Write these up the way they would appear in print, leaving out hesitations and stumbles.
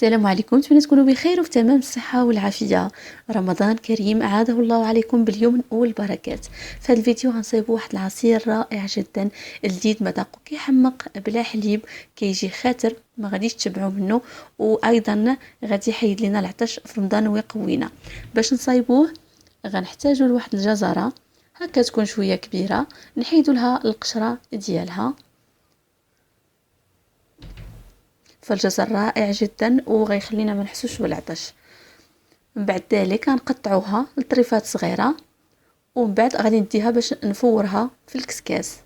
السلام عليكم، نتمنى تكونوا بخير وفي تمام الصحة والعافية. رمضان كريم أعاده الله عليكم باليمن والبركات. في هذا الفيديو غنصايبوا واحد العصير رائع جدا لذيذ، مذاقه كيحمق بلا حليب، كيجي خاطر ما غاديش تشبعوا منه، وايضا غادي يحيد لنا العطش في رمضان ويقوينا. باش نصايبوه غنحتاجوا لواحد الجزرة هكا تكون شوية كبيرة، نحيدوا لها القشرة ديالها. فالجزر رائع جدا وغيخلينا ما نحسوش بالعطش. من بعد ذلك غنقطعوها لطريفات صغيره، ومن بعد غادي نديها باش نفورها في الكسكاس.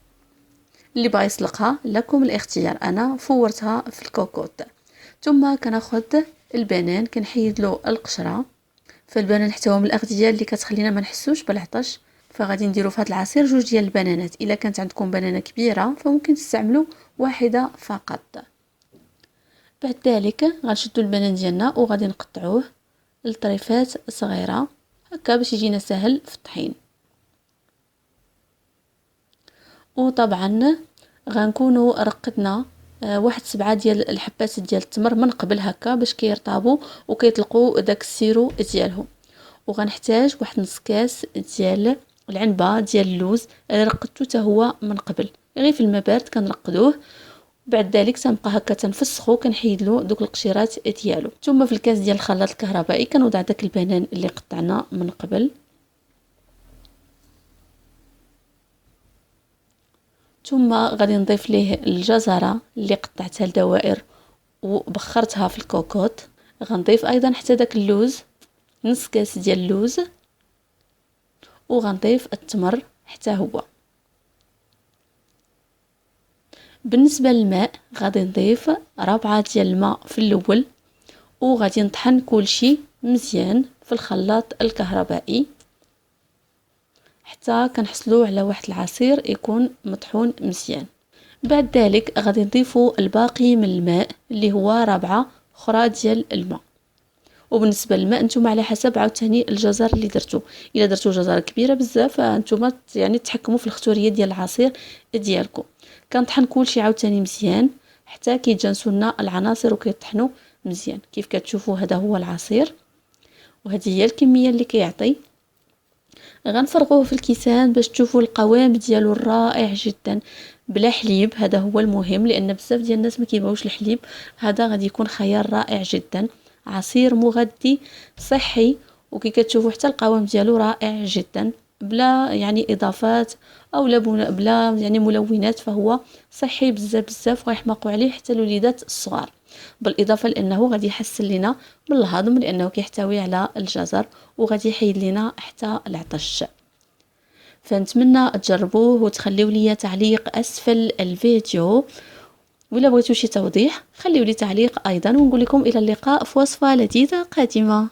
اللي بغى يسلقها لكم الاختيار، انا فورتها في الكوكوط. ثم كناخذ البنان كنحيد له القشره. فالبنان حتى من الاغذيه اللي كتخلينا ما نحسوش بالعطش، فغادي نديرو في هذا العصير 2 ديال البنانات. الا كانت عندكم بنانه كبيره فممكن تستعملوا واحده فقط. بعد ذلك غنشدو البنان ديالنا وغادي نقطعوه لطريفات صغيره هكا باش يجينا سهل في الطحين. وطبعا غنكونوا رقدنا واحد 7 ديال الحبات ديال التمر من قبل هكا باش كيرطابوا وكيطلقوا داك السيرو ديالهم. وغنحتاج واحد نص كاس ديال العنبه ديال اللوز اللي رقدته حتى هو من قبل، غير في الماء بارد كنرقدوه. بعد ذلك تنبقى هكا تنفسخو، كنحيد له دوك القشيرات ديالو. ثم في الكاس ديال الخلاط الكهربائي كنوضع داك البنان اللي قطعنا من قبل، ثم غادي نضيف ليه الجزره اللي قطعتها لدوائر وبخرتها في الكوكوط. غنضيف ايضا حتى داك اللوز، نص كاس ديال اللوز، وغنضيف التمر حتى هو. بالنسبه للماء غادي نضيف 4 ديال الماء في الاول، وغادي نطحن كلشي مزيان في الخلاط الكهربائي حتى كنحصلوا على واحد العصير يكون مطحون مزيان. بعد ذلك غادي نضيفوا الباقي من الماء اللي هو 4 اخرى ديال الماء. وبالنسبه للماء نتوما على حسب عاوتاني الجزر اللي درتو، الا درتو جزره كبيره بزاف فانتوما يعني تحكموا في الاختياريه ديال العصير ديالكم. كنطحن كلشي عاوتاني مزيان حتى كيتجانسوا لنا العناصر وكيطحنوا مزيان. كيف كتشوفوا هذا هو العصير، وهذه هي الكميه اللي كيعطي. غنفرغوه في الكيسان باش تشوفوا القوام ديالو الرائع جدا بلا حليب. هذا هو المهم، لان بزاف ديال الناس ما كيبغيوش الحليب. هذا غادي يكون خيار رائع جدا، عصير مغذي صحي، وكي كتشوفوا حتى القوام ديالو رائع جدا بلا يعني اضافات او بلا يعني ملونات. فهو صحي بزاف بزاف ويحمقوا عليه حتى الوليدات الصغار، بالاضافه لانه غادي يحسن لنا من الهضم لانه كيحتوي على الجزر، وغادي يحيد لنا حتى العطش. فنتمنى تجربوه وتخليوا لي تعليق اسفل الفيديو، ولا بغيتوا شي توضيح خليوا لي تعليق ايضا. ونقول لكم الى اللقاء في وصفه لذيذه قادمه.